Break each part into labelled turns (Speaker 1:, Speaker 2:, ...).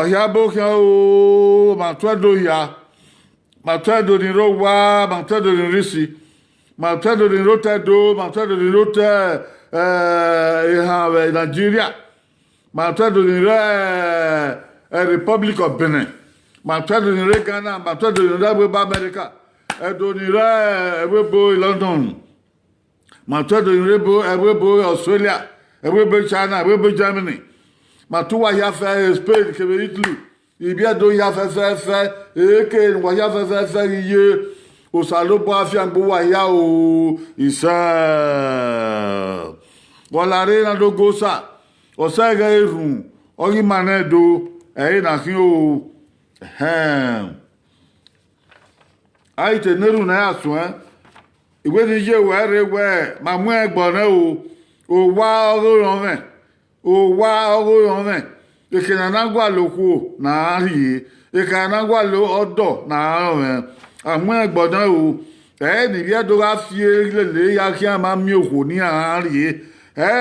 Speaker 1: Yaboka matwado ya matwado ni rowa matwado ni risi matwado ni rotado matwado ni rota Nigeria matwado ni Republic of Benin matwado ni Ghana matwado ni America edo ni ebo London matwado ni ebo Australia ebo China ebo Germany Matuwa ya fe Spain kebe Italy ibia do ya fe eke wa ya fe iye osalobo afiangbo wa ya o isa wala re na do gosa osega erun ori manedo na kin o aite neru na ya so iwe ni je we mamu egbon na o wa orun me o wa ogo me ekena na gwa loku na ari ekena na gwa lo odo na me amu egbodan o ni bi do ga fi lele ya ki ama mi oko ni ari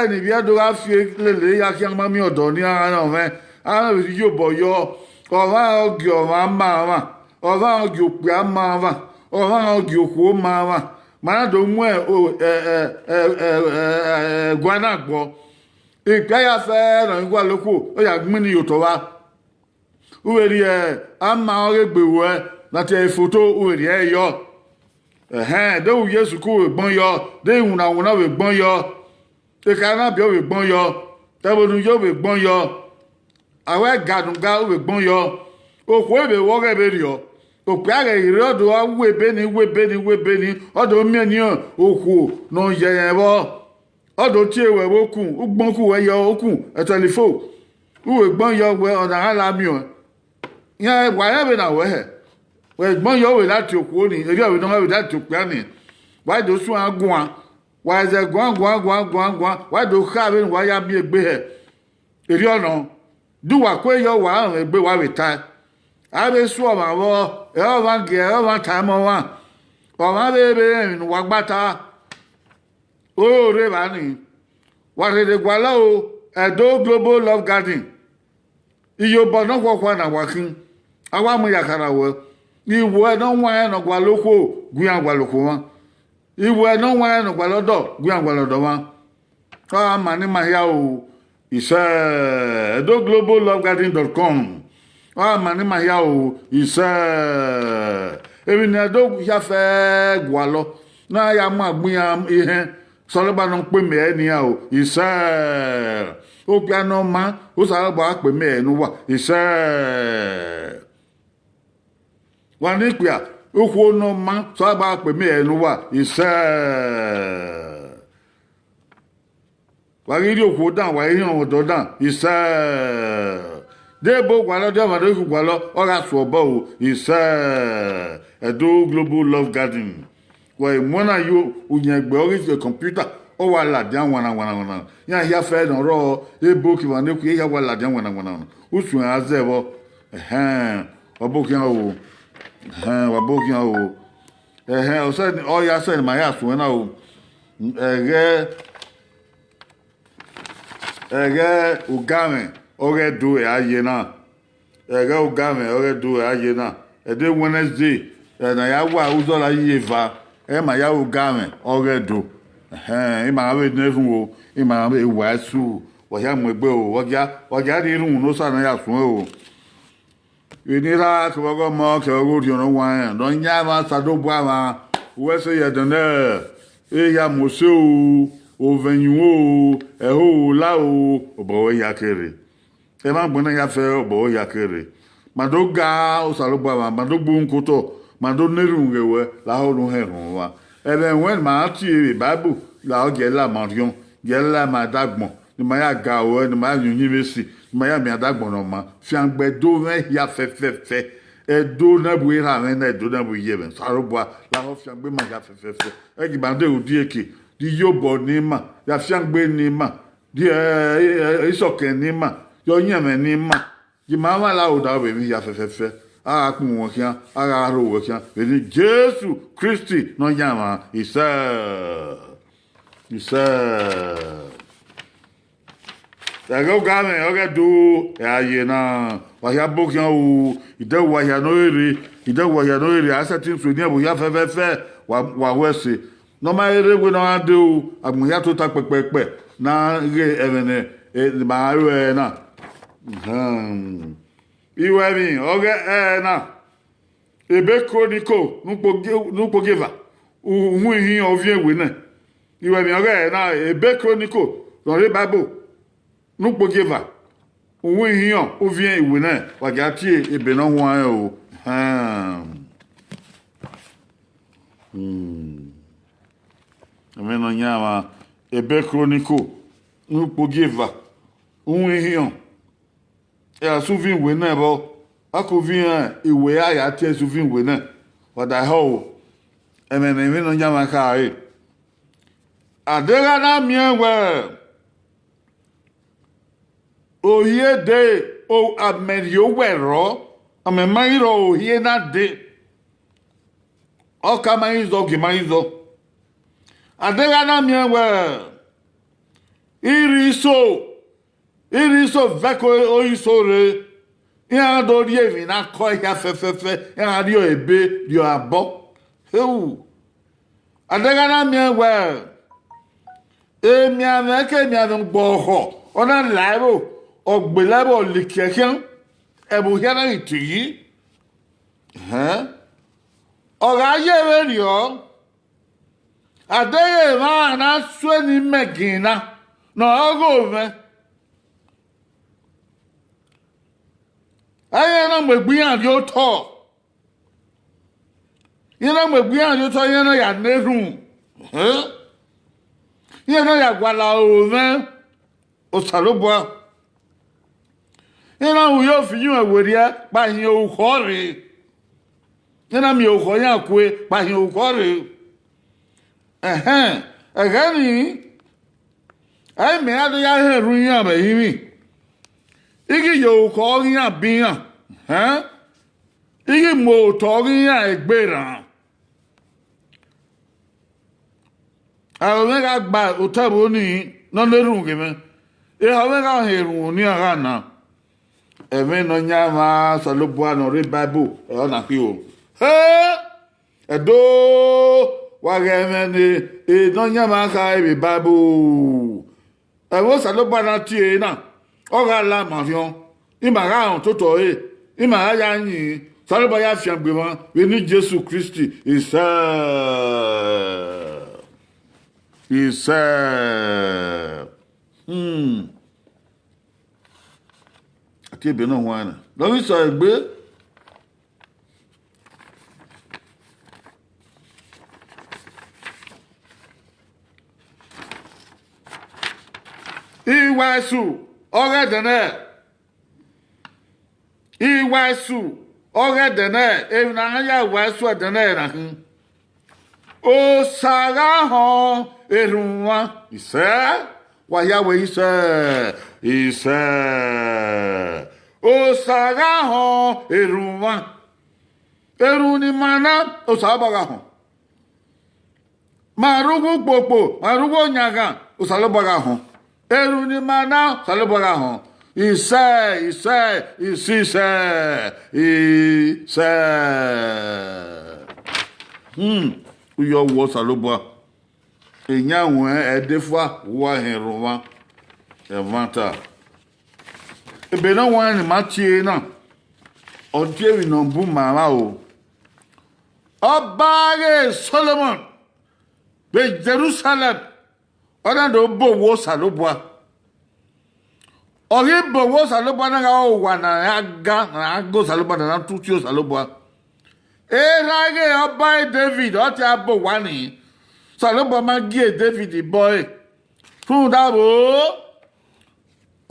Speaker 1: ni bi do ga fi lele ya ki ama mi odo ni ara me ara bi yo boyo o wa ogi o ma o wa ogi opu ama o wa ogi oku ma do mu gwana gbo Ikaya fe na ngwa loko o ya gmi ni yoto wa uweri ama ore gbewo na te photo uweri yo de u Yesu ko egbon yo de ihuna wona we gbon yo e kana bi o we gbon yo te bonu yo we gbon yo awe gadunga we gbon yo o ko ebe wo ge be ri o o pe are ire odo wa we be ni odo mi ni o ku no ye bo odo ti ewe wokun ugbon ku we yo okun telefo uwe gbon yo we ona ala mi o yan wa ya be na we gbon yo we lati oku oni eri o we no we lati oku ani wa do sun agun wa ze gwan wa do kha be wa ya bi egbe he eriono duwa kwe yo wa egbe wa weta abe su o ma wo e o van ge o van time wa o ma be nu wa gbata o re ba ni wa re de gwala o Edo Global Love Garden iyo bo no kwa na wakin awa mu yakara wo iwo e no wa no gwa loko gu agwa loko wa iwo e no wa no gwa lodo gu agwa lodo wa ka mani ma ya o ise edogloballovegarden.com mani ma ya o ise ebi na do ya fe gwa lo na ya mu agbun ya ihe soloba no pe me ni ya o ise o piano ma o sa gba pe me nu wa ise wa ni pia o ku no ma so gba pe me nu wa ise wa ri oku dan wa yin o do dan ise de bo gwa lo de ma do ku gwa lo o ga so bo o ise Edo Global Love Garden wa mona yo unyegbe o ri computer o wa la dan wana ya fe don ro ebo ki wa ne ku ya wa la dan wana usu azebo obo ki o wa bo ki o o se o ya se ma ya so na o ugame oge do aye na ugame oge do aye na ede Wednesday na ya wa uzo la yeva ma ya ugame oge do ma we nefu o ma we wasu wa ya mo egbe o wa ja ri run no sa na ya sun o inira ko go mo ke o ri no wa don nya ma sa do bua ma we se ye don ya mo se o venyu o ho la o obo ya kere e ma gbona ya fe obo ya kere ma do ga o sa lo bua ma do gbu nkoto ma do neru ngewe la ho no he ron wa ebe wen ma ti bible la o ge la marion ge la ma dagbon ni ma ya ga o ni ma yun yin mesi ni ma ya mi adagbon no ma fi angbe do ve ya fe e do na bu ira me na do na bu ye ben sa ro bua la ho fi angbe ma ya fe e gi bande o di eke di yobo ni ma ya fi angbe ni ma di isoke ni ma yo yin me ni ma gi ma wa la o da be mi ya fe a ku won kian ara ro wo kian ni Jesu Christi no yama isa Dago game oge do aye na wa ya bo kian o ide wa ya no ere asatin so ni abo ya fe wa wese no ma ere we no ade o agun ya to ta pepepe na re evene ma ro na iwe mi oge na ebe chronicle nupo giver uhu ihin ovie we na iwe mi oge na ebe chronicle no re bible nupo giver uhu ihin ovie we na wa ga ti ebe no ho an o ameno nyama ebe chronicle nupo giver uhu ihin ya suvin we na bo akuvin iwe aya tie suvin we na wada ho emene mi no nyama ka e adega na miewe oye de o amerio wero amemairo oye na de o kama izo gimaizo adega na miewe iriso veko oisore ya do ri na ko ya fefefe ya ri o ebe ri o abo adega na miewe mi ameke mi an gbo ho ona laibo ogbelebo likekian ebu ya na ituyi ọ̀rọ̀ ayé rẹ̀ rí ọ́ àdéhùn máa ná sóni mẹ́gìnà náà ọgọ́ mẹ́ ayé náà mọ̀ gbìyànjú tọ̀ yẹn náà mọ̀ gbìyànjú tọ̀ yẹn náà yà nẹ́rùn yẹn náà yà gbàlà òun mẹ́ òsàlóbọ̀ yẹn náà wù yóò fi yún ẹ̀wòrì ẹ̀ pààyàn òkọ́ rèé. Yana mi o koyan kwe pa hin o kore ni ai me ado ya he run yan be yimi Igi yo ko ria bian. Hein? Igi mo to ria egbera. Àwọn ga gba otabo ni no lerun ke me. E àwọn ga herun ni ara na. Eme no nyama salobua no read Bible e ona pi o. Edo wa geme ni e no nyama ka e Bible. E wo salobua na ti e na. O ga la mafion. I ma ga on toto e. I ma ga ya yin. Salobua ya fian gbe won. We ni Jesus Christ is He said, Ati ebe náà wọ́n á nà. Lọ́wọ́ sọ ẹgbẹ́. Ìwàásù ọ̀rẹ́dẹ̀nẹ̀. Ìwàásù ọ̀rẹ́dẹ̀nẹ̀. Èmi náà yà ìwàásù ẹ̀dẹ̀nẹ̀ nà. O sara hàn èrùn wa. Ìṣẹ́ wàyáwé ìṣẹ́. O sara hàn èrùn wa. Èrùn ni mana o sábàgà hàn. Màrúgbó pòpò, màrúgbó nyàgà o sálọ́bàgà hàn. Èrùn ni mana sálọ́bàgà hàn. Ìṣẹ́. Uyo wo salobwa enya won edefa wa henroma evanta ebe na wan ni matie na odie wi no bu mama o Ọba Solomon be Jerusalem ona do bo wo salobwa ori bo wo salobwa na ga o wa na ga go salobwa na tutio salobwa Erage Ọba David ọtí abo wà ní Salobua máa gé David boy fún dábò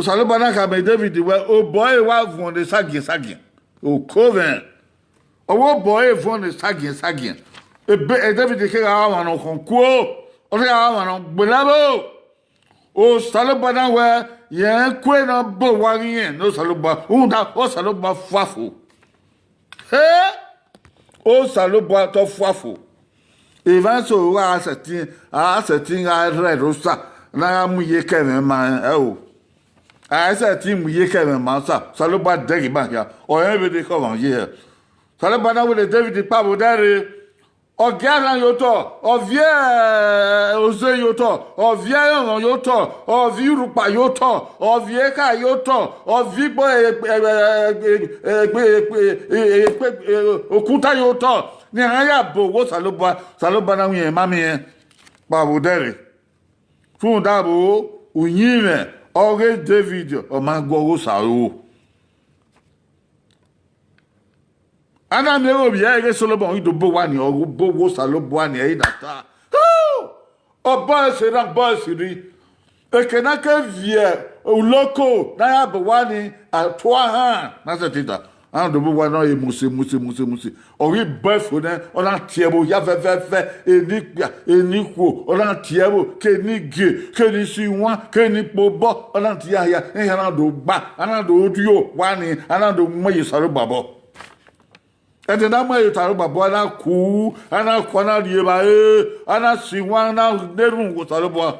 Speaker 1: Salobua náà kàmé David wẹ o boy wà fún ọdẹ ságìn o coven ọwọ́ boy fún ọdẹ ságìn ebe David kéka àwọn ọkàn kú ọdẹ àwọn ọkàn gbẹlábò o Salobua náà wẹ yẹn kú ẹ náà bò wá yẹn ní Salobua òun dá ọ Salobua fàfò O Salobua to fuafo. Evanso wa asetin a red rosa na mu ye keme man o. Asetin mu ye keme man sa. Salobua degi ba ya. O ebe de ko wan ye. Salobua na we David pa bo dare. O garan yoto, o vie oze yoto, o vie yon yoto, o vi rupa yoto, o vie ka yoto, o vi bo okuta yoto. Ni aya bo wo Salobua na wi mami en pa bo dere. Fun dabo unyime oge David o ma gwo wo sawo. Ana mi o bi ege Solomon ido bo wa ni o bo wo Salobua ni e data. O boss ran boss ri. E kena ke vie o loko na ya bo wa ni atwa han na se tita. An do bo wa no e musi. O ri befo ne o na tiebo ya fe eniku o na tiebo ke ni ge ke ni si wan ke ni pobo o na tia ya e na do gba ana do duo wa ni ana do mo yi Salobua bo. Ete na ma yota roba bo ana ku ana kwana rieba ana siwa na derun go Salobua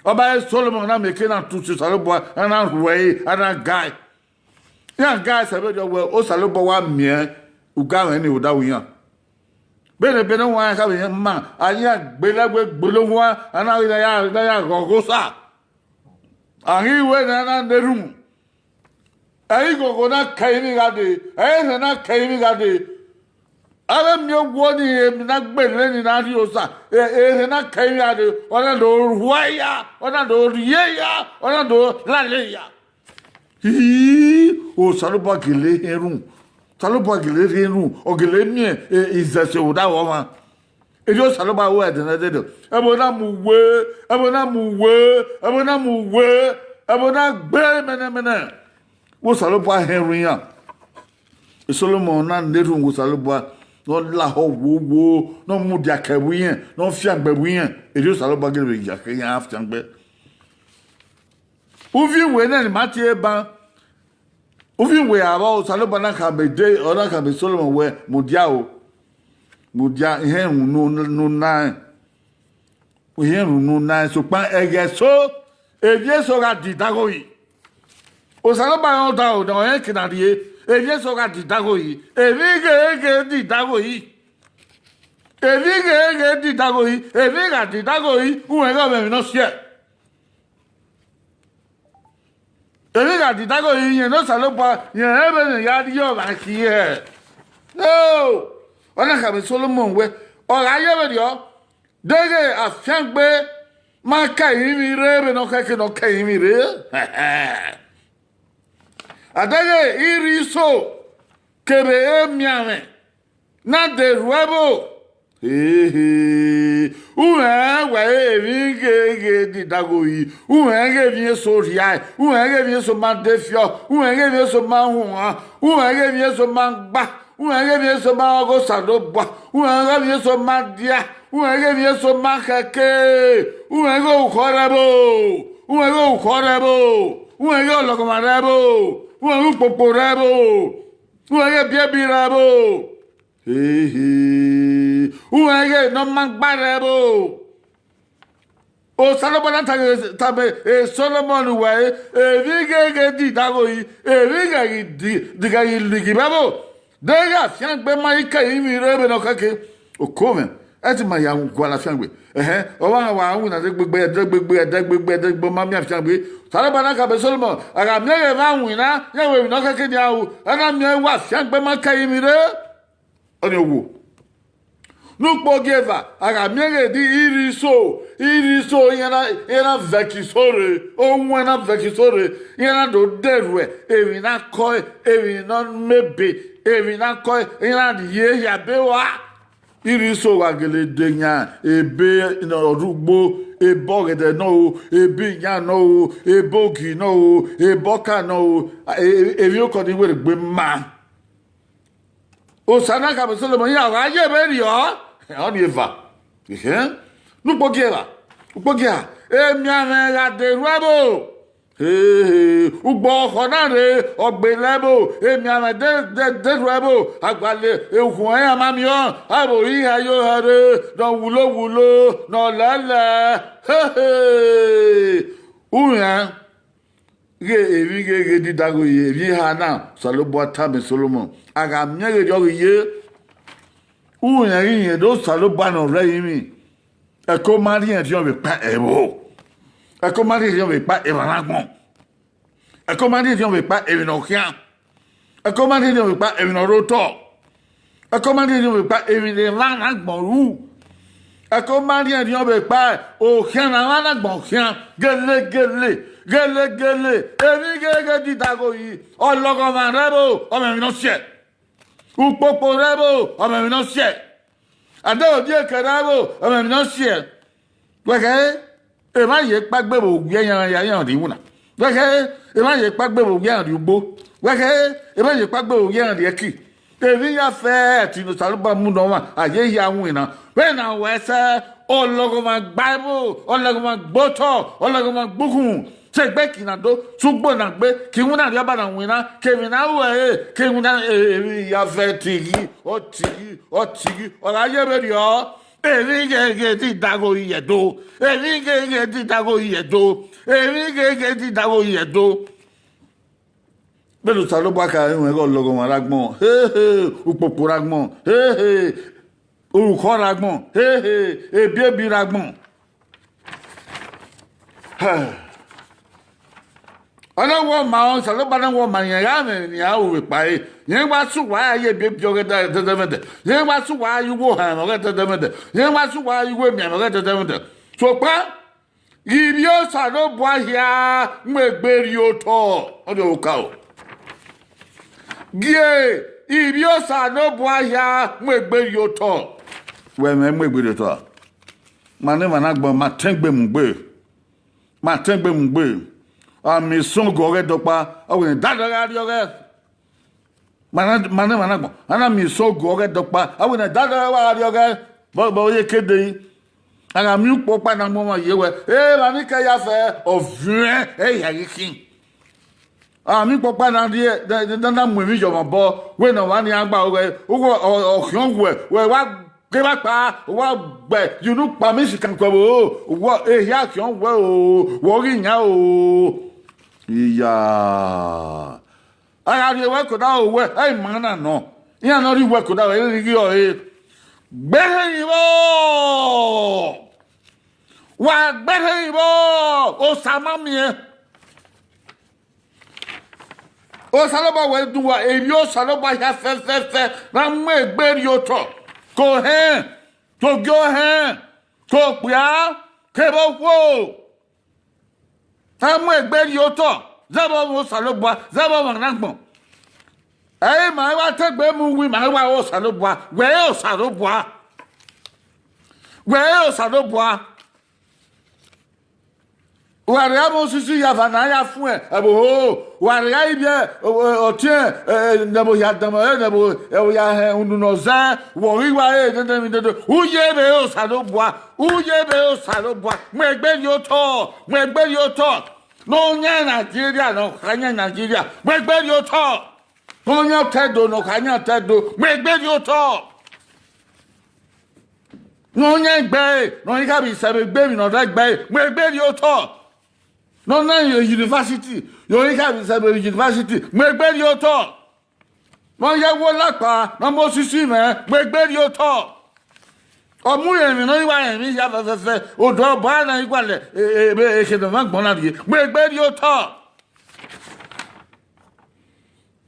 Speaker 1: Ọba Solomon na meke na tutu Salobua ana ruwe ana guy ya guy sabe jo we o Salobua wa mie uga we ni oda wiyan bene wa ka be ma anya gbelegbe gbolowo ana ya gogosa ahi we na derun Ayi gogo na kaimi gade, ayi na kaimi gade. Abe mi ogwo ni na gbele ni na ri osa. Na kaimi gade, ona do ruaya, ona do riya, ona do laleya. O Salobua gele herun. Salobua gele herun, o gele mi izese oda wo ma. Ejo Salobua wo edena dedo. Ebo na mu gbe mene. Wo Salobua herun ya. Solomon na nerun wo Salobua no la ho wo no mu dia kabu yen no fiangbe bu yen Ejo Salobua gele ya ke yan fiangbe. Uvi we na ni matie ban Uvin we aba salobana ka be de ora ka be Solomon we mudia o. Mudia ihe no na. Ihe no na so pa ege so evie so ga didago yi. O salobana o da o do en kinadie evie so ga didago yi. Evige didago yi. Evige didago yi. Eviga didago yi. Uwe ga be no sie. Eviga didago yi yen no salopa yen ebe ya di yo ba ki e. No. Ona ka be Solomon we. O ga ye be yo. Dege afiangbe ma ka yimi re be no ka ke no ka yimi re. Adege iri so kebe emiame na de ruebo. Uwe we evige didago yi. Uwe ge vie so ria. Uwe ge vie so ma defio. Uwe ge vie so ma huwa. Uwe ge vie so ma gba. Uwe ge vie so ma go sado bwa. Uwe ge vie so ma dia. Uwe ge vie so ma keke. Uwe go ukorebo. Uwe go ukorebo. Uwe go lokomarebo. Uwe go poporebo. Uwe ge biebirebo. Uwe ge no mangbarebo. O Solomon tabe Solomon we evige didago yi. Evige diga yi ligibabo. Dega fiangbe maika yimi rebe no kake. O come. Ati ma ya kwala fiangbe. O wa na degbegbe mami fiangbe. Solomon ka be Solomon. Aga mele va wina, ya we no kake dia o. Ana mi wa fiangbe maika yimi re. Oni owo. Nupo geva, aga mienge di iriso yana vekisore, owena vekisore, yana do derwe, evi na koi, evi na mebe, evi na koi, yana di ye ya bewa. Iriso wagele denya, ebe no rugbo, ebogede no, ebi nya no, ebogi no, eboka no, evi okodi were gbe ma. O sana ka be Solomon ya wa ye be ri o. On y va. Nous pogiera. Pogia. Mi ame de ruebo. Ugbo khonare ogbelebo. Mi ame de ruebo. Agbale ehun e amami o. Abo yi ayo hare. No wulo. No lele. Uyan. Ge didago ye. Vi hana. Salobo tabe Solomon. Aga mnyege jogi ye. Ou y'a rien d'autre, ça le ban au réuni. Et comment dire, tu n'avais pas héros. Et comment dire, tu n'avais pas évanagement. Et comment dire, tu n'avais pas évinocien. Et comment dire, tu n'avais pas évinoroto. Et comment dire, tu n'avais pas évinagement. Et comment dire, tu n'avais pas aucun évanagement. Gueule. Et vi dit d'agoyi. Oh, l'ogomarebo. Oh, mais non, ciel. Ou poporebo, o me no sie. Ado die karabo, o me no sie. Weke, e ma ye pagbe bo gbe yan di wuna. Weke, e ma ye pagbe bo gbe yan di ugbo. Weke, e ma ye pagbe bo gbe yan di eki. E vi ya fe ti no saluba mu no wa, aye ya wina. We na we se ologo ma Bible, ologo ma gboto, ologo ma gbukun. Segbe kinado sugbo na gbe ki wuna ri aba na wina ke mi na we ke wuna ya vetigi otigi ora ye be ri o evi ge ti dago yedo evi ge ti dago yedo evi ge ti dago yedo belu salo ba ka en go logo ma ragbon upopo ragbon uruko ragbon ebi ragbon Ana wo ma on salo bana wo ma ya me ni a wo pa e yen wa su wa ye bi bi o ge da de yen wa su wa yu wo ha mo ge de yen wa su wa yu wo mi mo ge de so pa ibi o salo bo ahia mgberi o to o de o ka o gie ibi o salo bo ahia mgberi o to we me mgberi o to ma ne ma na gbo ma tengbe mgbe Ami son gore dopa awen dadara rioge mana gbo ana mi so gore dopa awen dadara rioge bo ye kede ana mi po pa na mo ye we la ni ka ya fe ovien e ya yikin mi papa na die na mu mi jo mo bo we na wa ni agba o kyon we wa ke ba pa wa gbe you no pa mi si kan ko wo ya kyon we o wo ri nya o iya ara ri we ko da o we ma na no ya no ri we ko da we ri o gbere ibo wa gbere ibo o sama mi o saloba we duwa eri o saloba ya fe na mo egberi o to ko he to go he to pia ke bo wo na mo egberi o to zabo mo saloba zabo mo na gbon ma wa tegbe mu wi ma wa o saloba we o saloba Waria mo sisi ya vana ya fun ebo waria ibi o tie nebo ya damo nebo ya he unu no za wo ri wa mi de uye be o saloboa mo egbe ni o to no nya Nigeria no kanya Nigeria mo egbe ni o to no nya tedo no kanya tedo mo egbe ni o to no nya egbe no ni ka bi se egbe mi no da egbe mo egbe ni o to no na university yori ka bi se university mo egbe ni o to mo ye wo lapa na mo sisi me mo egbe ni o to omu ye mi no iwa ye mi ya fe o do ba na igwa le e se do ma gbon na bi mo egbe ni o to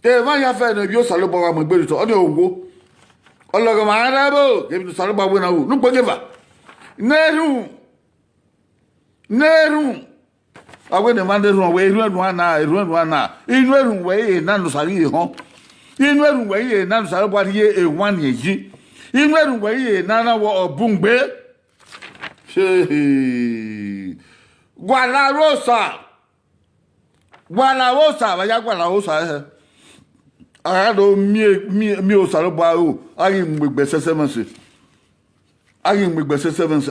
Speaker 1: e ma ya fe no bi o salobo wa mo egbe ni to o ni owo ologo ma ra bo ke bi salobo wa na wo nu gbo geva neru awe ne mande ru we ru ana inu eru we na no sari ho inu eru we na no sari bo ye e wan yeji inu eru we na wo obungbe gwala rosa ba ya gwala rosa he ara do mi o sari bo o ari mgbegbe sese mense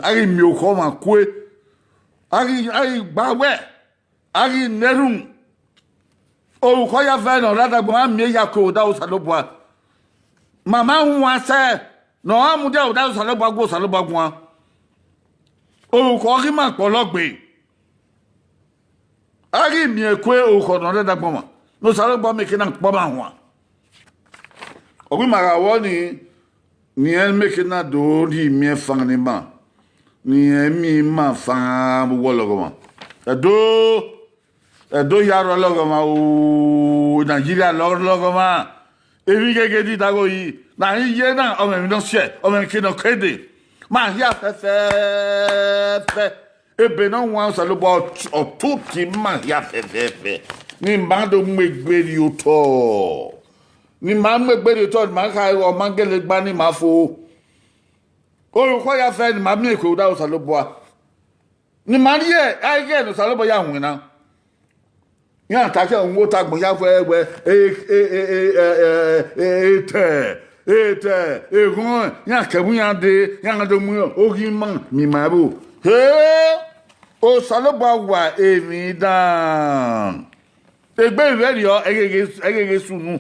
Speaker 1: ari mi o ko ma kwe ari gbawe ari nerun o ko ya fe no rada gbo mi ya ko da o saloboa mama hu ase no amu de o da o saloboa go saloboa gbo o ko ri ma pologbe ari mi ekwe o ko no rada gbo ma no saloboa me kina po ma hu o wi mara wo ni en me kina do ri mi fan ni ma ni mi ma fan wo logo ma do yaro logo ma o Nigeria logo ma ebi gege di dago yi na ye na o me no se o me ki no kede ma ya fe ebe no wan so lo bo o to ti ma ya fe ni mbando megberi o to ni ma megberi to ma ka o mangele gba ni ma fo o ko ya fe ni ma mi ko da o so lo bo ni ma ye ai ge no so lo bo ya hun na ya ta ke onwo ta gbon ya fo egbe egun ya kebun ya de ya do mu ogi man mi ma bo o saloba wa emi dan egbe ire yo egege sunu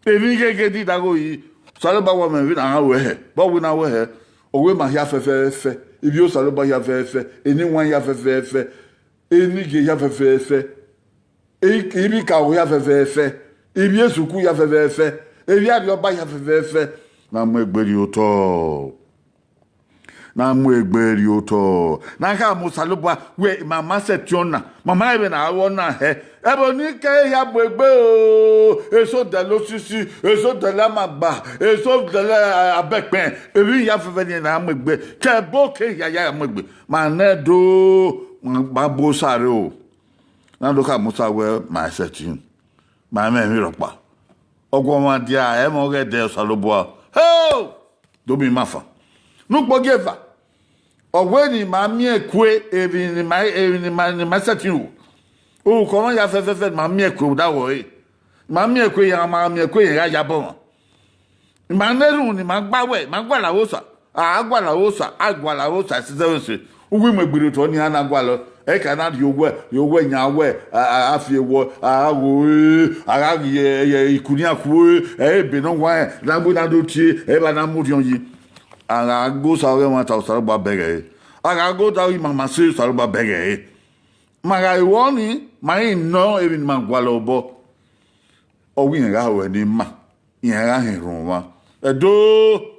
Speaker 1: emi gege di dago yi saloba wa me vi na we bo we na we owe ma ya fe ibi o saloba ya fe eni wan ya fe eni ge ya fe ibi ka o ya fe ibi esuku ya fe ebi abi oba ya fe na mo egberi oto na ka mo saloba we mama setiona mama ebe na awo na he ebo ni ke ya bo egbe o eso de lo sisi eso de la magba eso de la abekpen ebi ya fe ni na mo egbe ke bo ke ya mo egbe ma na do ba bo sare o na do ka mo sawe ma setin ma me mi ropa ogwo ma dia e mo ge de saloba ho do bi mafa nu gbogeva ogwe ni ma mi ekwe ebi ni ma setin o ko ya fe ma mi ekwe da wo e ma mi ekwe ya bo ma neru ni ma gbawe ma gwala wosa agwala wosa si se uwi megbiri to ni ana gwalo e kana di owe nyawe afie wo awo ye ikunia ku e be no wa na bu na do tie e ba na mu dion yi ara go sa re ma ta sa ba bere ara go ta yi mama se sa ba bere maga iwoni mai no e bin mangwalo bo o wi nga we ni ma yen ra hin run wa edo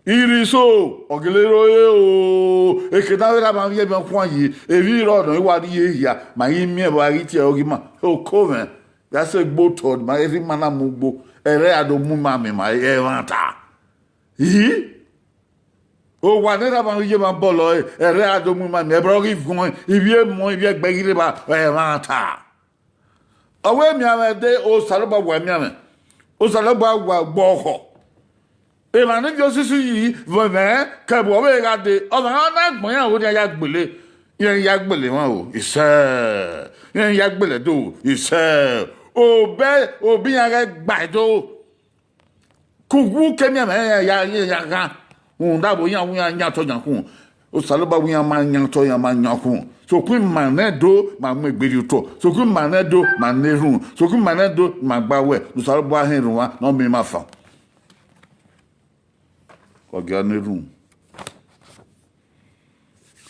Speaker 1: iriso ogelero ye o eketa we ba vie ben kwa yi e vi ro no wa ni ye ya ma yi mi e ba ri ti e o gi ma o ko men that say gbo tod ma every mana mu gbo ere ado mu ma mi ma e wanta yi o wa ne ba vie ba bolo ere ado mu ma mi e bro ri gun e vie mo e vie gbe ri ba e wanta awe mi amede o saloba wa mi ame o saloba wa gbo ho e ma ni jo sisu yi veme ke bo we ga de o ma na gbon ya o ni ya gbele yen ya gbele won o ise yen ya gbele do ise o bi ya ga gba do kugu ke mi ame ya ga un da bo yan nya to jan kun o saloba wi yan ma nya to yan ma nya kun so kun manedo ma mu egberi to so kun manedo ma nerun so kun manedo ma gbawe o saloba hin run wa no mi ma fa ọ̀gá nírùn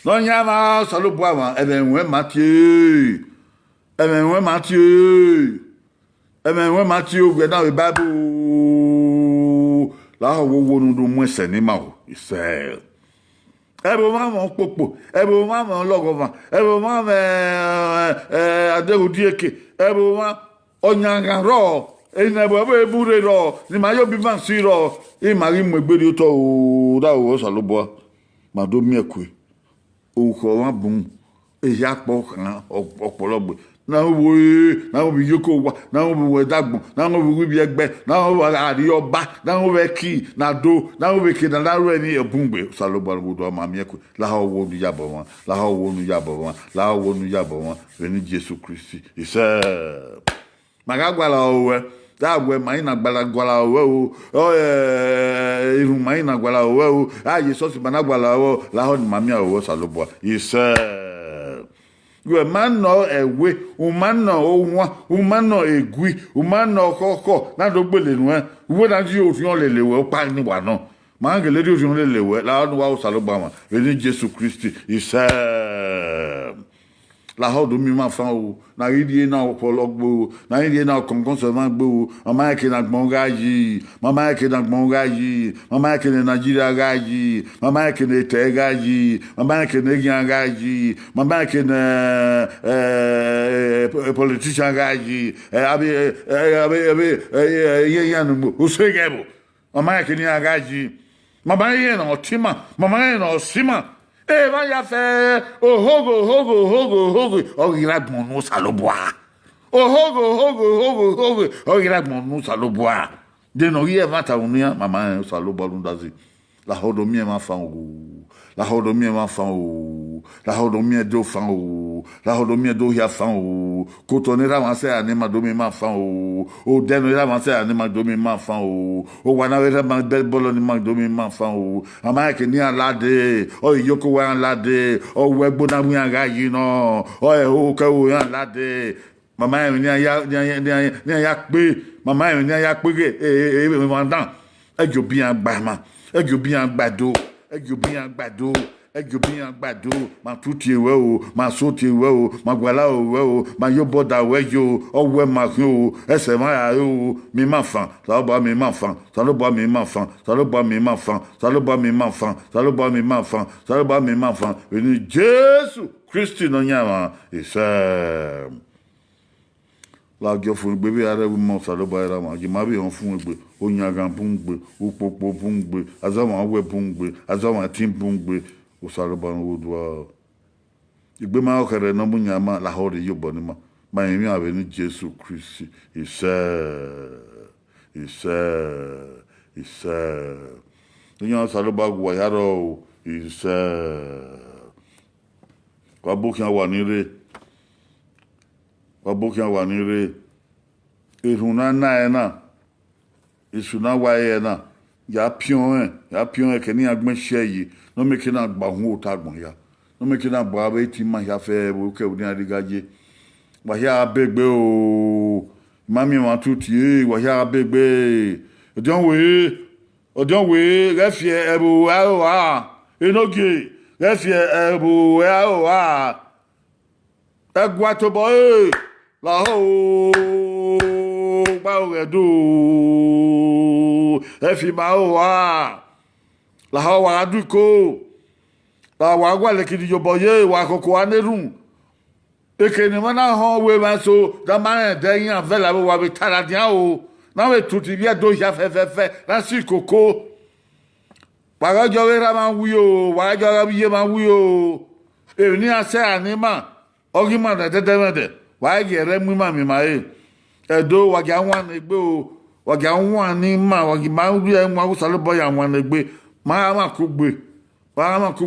Speaker 1: lọ́nyá máa sọ́lọ́bọ̀ àwọn ẹ̀mẹ̀wẹ̀ máa tí ó gbẹ̀ náà ìbábò láàwọ̀ owó nínú mú ẹsẹ̀ ní màá ìṣẹ́ ẹ̀bùn máa mọ̀ pòpò ẹ̀bùn máa mọ̀ lọ́gọ̀fà ẹ̀bùn máa mọ̀ adéhùdíèkè ẹ̀bùn máa ọ̀nyàngàrọ̀ enebo ebe bure ro ni ma yo bi man si ro e ma ri mo egberi to o da o salobo ma do mi ekwe o ko wa bun e ya po kan opologbe na wo bi yoko wa na wo bi dagbon na wo bi egbe na wo ari oba na wo be ki na do na wo be ki na ro ni ebungbe salobo do ma mi ekwe la ho wo nu yabo won la ho wo nu yabo won veni Jesu Christi ise magagwala owe dagwe mai na gwala owe o irun mai na gwala owe o aye so si bana gwala o la ho ni mami owe salobo ise we man no ewe o man no onwa o man no egui o man no koko na do gbele nu we na ji ofion lelewe o pa ni wa no ma ngele di ofion lelewe la ho wa salobo ma veni Jesu Christi ise la ho do mi ma fa o na ridie na opologbo na ridie na konkon so ma gbo o ma ke na gbon gaji mama ke na gbon gaji mama ke na Nigeria gaji mama ke na te gaji mama ke na gian gaji mama ke na politician gaji abi ye no o segebo mama ke ni gaji mama ye no tima mama ye no sima e va ya fe hogo o ira gbon no saloboa o hogo o ira gbon no saloboa de no ye va ta unia mama saloboa lundazi la hodo mi ma fa o la hodo mi ma fa o la hodo mi do fa o la hodo mi do ya fa o kotonera ma se anima do mi ma fa o denera ma se anima do mi ma fa o wana we ma bel bolo ni ma do mi ma fa o ama ke ni alade o yoko wa alade o we gbona mu aga yi no o ke o alade mama ni ya pe mama ni ya pe e mandan ejo bi agba ma ejo bi agbado ma tuti we o ma soti we o ma gwala o we o ma yo boda we yo o we ma yo ese ma ya o mi ma fan salobo mi ma fan veni Jesu Christi no nyama ise la gyo fun gbe bi are mo salobo era ma ji ma bi on fun gbe o nyagan bungbe o popo bungbe azama we bungbe azama tim bungbe o salobo no do igbe ma o kere no munyama la hore yo boni ma yin ave ni Jesu Christi ise nyo salobo gwa yaro ise kwa bokin wa ni re iruna na na isuna wa na ya pion ke ni agbon se yi no me ke na gba hun o ta gbon ya no me kina boa be ti ma ya fe bo ke odi adigaje wa ya begbe o mami ma tuti wa ya begbe ojon we refie ebo a enoge refie ebo a egwa to boy la ho ba o do refi ma o a la ho wa aduko la wa gwa le kidi yo boye wa koko anerun ekene mana ho we ma so da ma de yan vela wa be taradian o na we tuti bi do ya fe na si koko wa jo we ra ma wi o wa jo ra bi ye ma wi o e ni ase anima ogi ma de de wa ge re mu ma mi ma e edo wa ga wan egbe o wa ga wan ni ma wa gi ma wi e mu salo boy àwọn egbe ma ku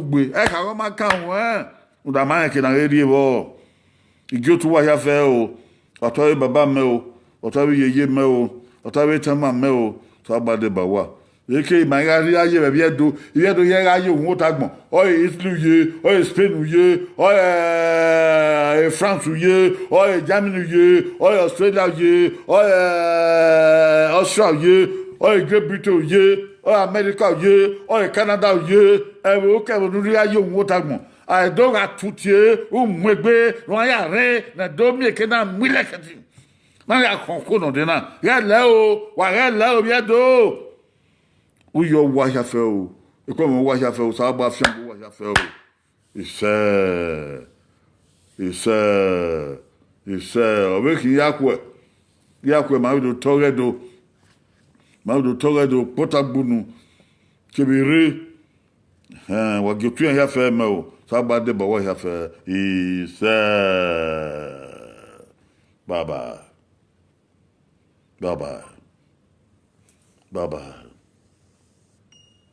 Speaker 1: gbe e ka ko ma ka won o da ma ke na ri bo igi otu wa ya fe o oto baba me o oto yeye me o oto tama me o to agbade ba wa eke ma ga ri aye be edo ye aye ohun o tagbon o Italy ye o Spain ye o France ye o Germany ye o Australia ye o Australia ye o Great Britain ye o America ye o Canada ye e o ke bo ri aye ohun o tagbon I don't got tutie umwegbe roya re na domi ke na milekati na ya konko no de na ya le o wa ya le o bia do uyo wa ya fe o e ko mo wa ya fe o sa ba fi mo wa ya fe o ise o be ki yakwe ma do toredo potagbunu kebiri wa getu ya fe ma o Sabade bawa ya fe ise bye bye